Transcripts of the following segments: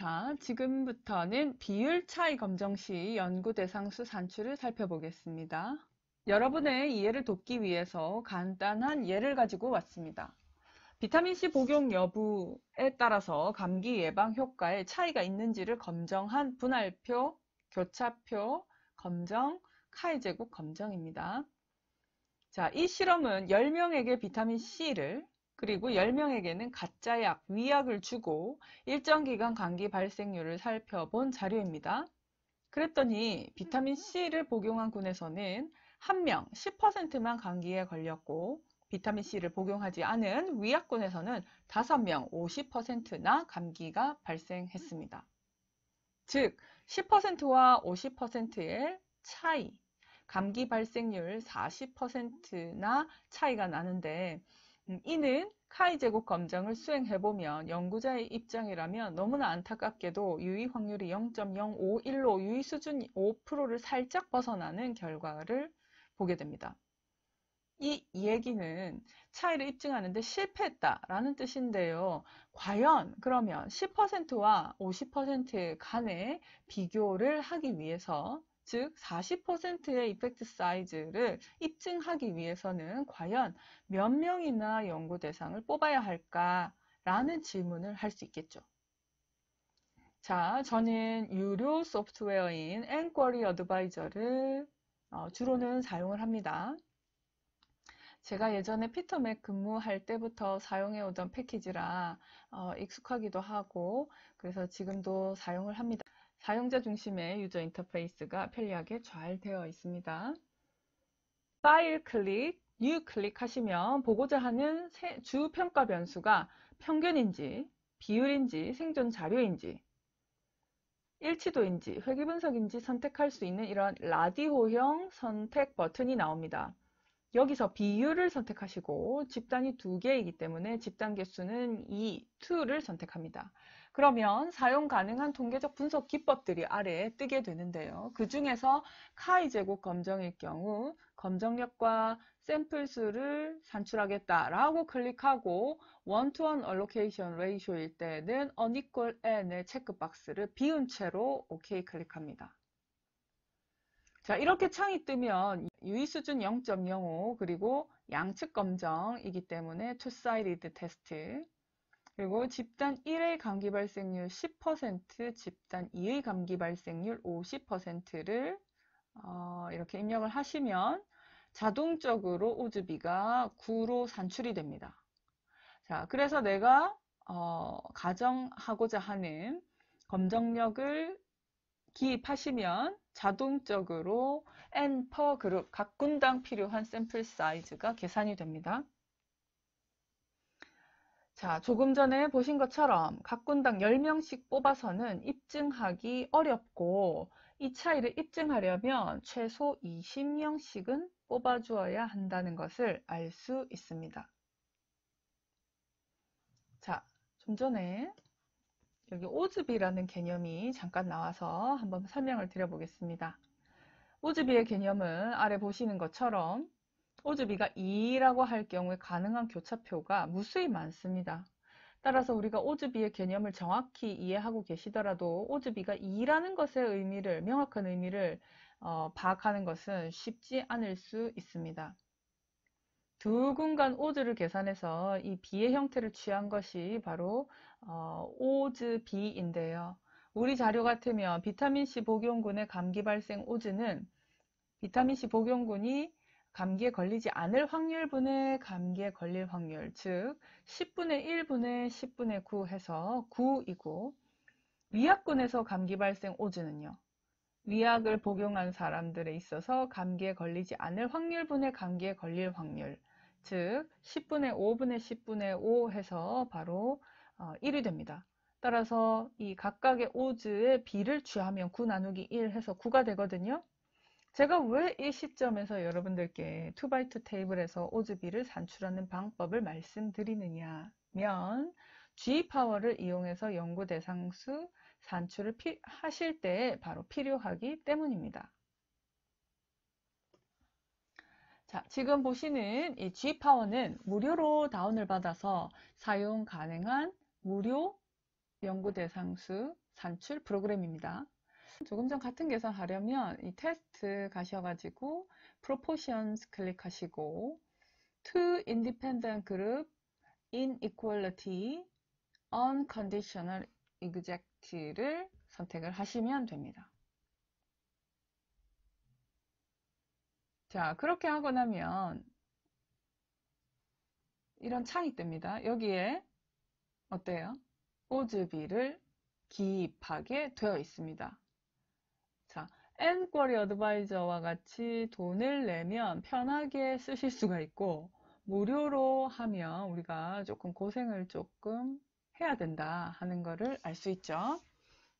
자, 지금부터는 비율 차이 검정 시 연구 대상 수 산출을 살펴보겠습니다. 여러분의 이해를 돕기 위해서 간단한 예를 가지고 왔습니다. 비타민C 복용 여부에 따라서 감기 예방 효과에 차이가 있는지를 검정한 분할표, 교차표, 검정, 카이 제곱 검정입니다. 자, 이 실험은 10명에게 비타민C를 그리고 10명에게는 가짜약, 위약을 주고 일정 기간 감기 발생률을 살펴본 자료입니다. 그랬더니 비타민C를 복용한 군에서는 1명 10%만 감기에 걸렸고 비타민C를 복용하지 않은 위약군에서는 5명 50%나 감기가 발생했습니다. 즉 10%와 50%의 차이, 감기 발생률 40%나 차이가 나는데 이는 카이 제곱 검정을 수행해보면 연구자의 입장이라면 너무나 안타깝게도 유의 확률이 0.051로 유의 수준 5%를 살짝 벗어나는 결과를 보게 됩니다. 이 얘기는 차이를 입증하는데 실패했다라는 뜻인데요. 과연 그러면 10%와 50% 간의 비교를 하기 위해서 즉 40%의 이펙트 사이즈를 입증하기 위해서는 과연 몇 명이나 연구 대상을 뽑아야 할까라는 질문을 할 수 있겠죠. 자, 저는 유료 소프트웨어인 엔쿼리 어드바이저를 주로는 사용을 합니다. 제가 예전에 피터맥 근무할 때부터 사용해 오던 패키지라 익숙하기도 하고 그래서 지금도 사용을 합니다. 사용자 중심의 유저 인터페이스가 편리하게 잘 되어 있습니다. 파일 클릭, 뉴 클릭하시면 보고자 하는 주 평가 변수가 평균인지, 비율인지, 생존 자료인지, 일치도인지, 회귀 분석인지 선택할 수 있는 이런 라디오형 선택 버튼이 나옵니다. 여기서 비율을 선택하시고 집단이 2개이기 때문에 집단 개수는 2를 선택합니다. 그러면 사용 가능한 통계적 분석 기법들이 아래에 뜨게 되는데요. 그 중에서 카이 제곱 검정일 경우 검정력과 샘플 수를 산출하겠다라고 클릭하고 one-to-one allocation ratio일 때는 unequal n의 체크박스를 비운 채로 OK 클릭합니다. 자, 이렇게 창이 뜨면 유의 수준 0.05 그리고 양측 검정이기 때문에 two-sided 테스트 그리고 집단 1의 감기 발생률 10%, 집단 2의 감기 발생률 50%를 이렇게 입력을 하시면 자동적으로 오즈비가 9로 산출이 됩니다. 자, 그래서 내가 가정하고자 하는 검정력을 기입하시면 자동적으로 N per 그룹, 각 군당 필요한 샘플 사이즈가 계산이 됩니다. 자, 조금 전에 보신 것처럼 각 군당 10명씩 뽑아서는 입증하기 어렵고 이 차이를 입증하려면 최소 20명씩은 뽑아주어야 한다는 것을 알 수 있습니다. 자, 좀 전에 여기 오즈비라는 개념이 잠깐 나와서 한번 설명을 드려보겠습니다. 오즈비의 개념은 아래 보시는 것처럼 오즈비가 2라고 할 경우에 가능한 교차표가 무수히 많습니다. 따라서 우리가 오즈비의 개념을 정확히 이해하고 계시더라도 오즈비가 2라는 것의 의미를, 명확한 의미를 파악하는 것은 쉽지 않을 수 있습니다. 두 군간 오즈를 계산해서 이 B의 형태를 취한 것이 바로 오즈비인데요. 우리 자료 같으면 비타민C 복용군의 감기 발생 오즈는 비타민C 복용군이 감기에 걸리지 않을 확률분의 감기에 걸릴 확률, 즉 10분의 1분의 10분의 9 해서 9이고 위약군에서 감기 발생 오즈는요. 위약을 복용한 사람들에 있어서 감기에 걸리지 않을 확률분의 감기에 걸릴 확률, 즉 10분의 5분의 10분의 5 해서 바로 1이 됩니다. 따라서 이 각각의 오즈의 비를 취하면 9 나누기 1 해서 9가 되거든요. 제가 왜 이 시점에서 여러분들께 2x2 테이블에서 오즈비를 산출하는 방법을 말씀드리느냐면 G파워를 이용해서 연구 대상수 산출을 하실 때 바로 필요하기 때문입니다. 자, 지금 보시는 이 G파워는 무료로 다운을 받아서 사용 가능한 무료 연구 대상수 산출 프로그램입니다. 조금 전 같은 계산하려면 이 테스트 가셔가지고 proportions 클릭하시고 two independent group inequality unconditional exact를 선택을 하시면 됩니다. 자, 그렇게 하고 나면 이런 창이 뜹니다. 여기에 어때요? 오즈비를 기입하게 되어 있습니다. 자, 엔쿼리 어드바이저와 같이 돈을 내면 편하게 쓰실 수가 있고 무료로 하면 우리가 조금 고생을 조금 해야 된다 하는 거를 알 수 있죠.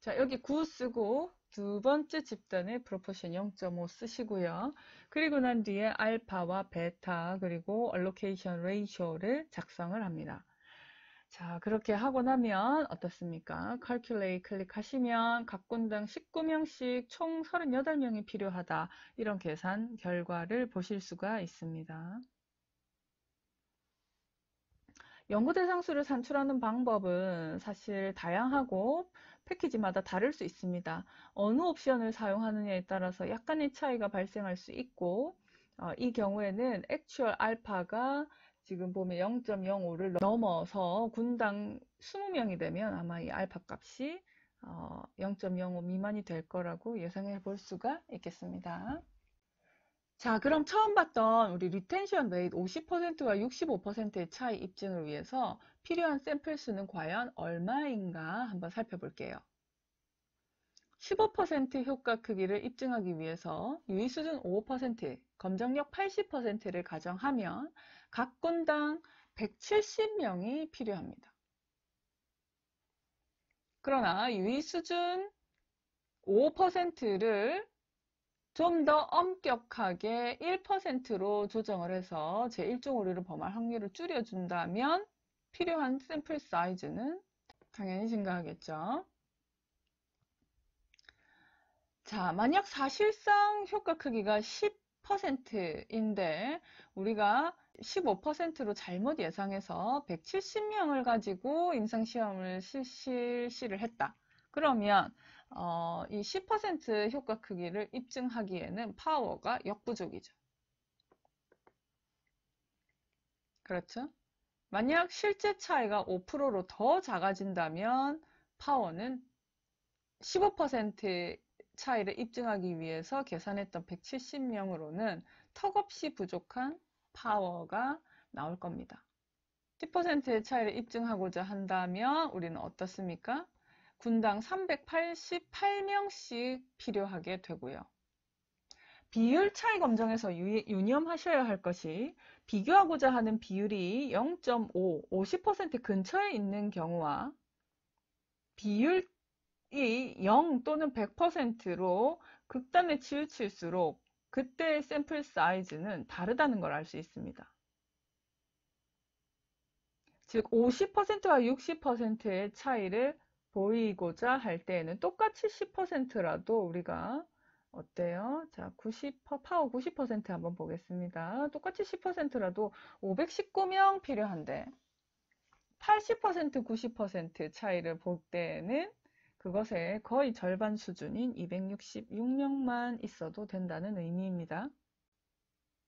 자, 여기 9 쓰고 두 번째 집단의 프로포션 0.5 쓰시고요. 그리고 난 뒤에 알파와 베타 그리고 allocation ratio를 작성을 합니다. 자, 그렇게 하고 나면 어떻습니까? Calculate 클릭하시면 각 군당 19명씩 총 38명이 필요하다. 이런 계산 결과를 보실 수가 있습니다. 연구 대상수를 산출하는 방법은 사실 다양하고 패키지마다 다를 수 있습니다. 어느 옵션을 사용하느냐에 따라서 약간의 차이가 발생할 수 있고 이 경우에는 액츄얼 알파가 지금 보면 0.05를 넘어서 군당 20명이 되면 아마 이 알파 값이 0.05 미만이 될 거라고 예상해 볼 수가 있겠습니다. 자, 그럼 처음 봤던 우리 리텐션 레이트 50%와 65%의 차이 입증을 위해서 필요한 샘플 수는 과연 얼마인가 한번 살펴볼게요. 15% 효과 크기를 입증하기 위해서 유의 수준 5%, 검정력 80%를 가정하면 각 군당 170명이 필요합니다. 그러나 유의 수준 5%를 좀 더 엄격하게 1%로 조정을 해서 제1종 오류를 범할 확률을 줄여준다면 필요한 샘플 사이즈는 당연히 증가하겠죠. 자, 만약 사실상 효과 크기가 10%인데 우리가 15%로 잘못 예상해서 170명을 가지고 임상시험을 실시를 했다. 그러면 이 10% 효과 크기를 입증하기에는 파워가 역부족이죠. 그렇죠? 만약 실제 차이가 5%로 더 작아진다면 파워는 15% 차이를 입증하기 위해서 계산했던 170명으로는 턱없이 부족한 파워가 나올 겁니다. 10%의 차이를 입증하고자 한다면 우리는 어떻습니까? 군당 388명씩 필요하게 되고요. 비율 차이 검정에서 유념하셔야 할 것이 비교하고자 하는 비율이 0.5, 50% 근처에 있는 경우와 비율이 0 또는 100%로 극단에 치우칠수록 그때의 샘플 사이즈는 다르다는 걸 알 수 있습니다. 즉 50%와 60%의 차이를 보이고자 할 때에는 똑같이 10%라도 우리가 어때요? 자, 파워 90% 한번 보겠습니다. 똑같이 10%라도 519명 필요한데 80%, 90% 차이를 볼 때는 그것의 거의 절반 수준인 266명만 있어도 된다는 의미입니다.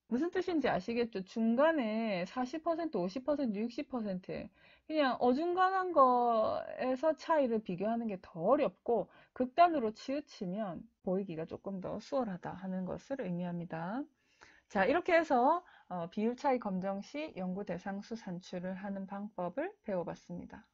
무슨 뜻인지 아시겠죠? 중간에 40%, 50%, 60% 그냥 어중간한 거에서 차이를 비교하는 게 더 어렵고 극단으로 치우치면 보이기가 조금 더 수월하다 하는 것을 의미합니다. 자, 이렇게 해서 비율 차이 검정 시 연구 대상수 산출을 하는 방법을 배워봤습니다.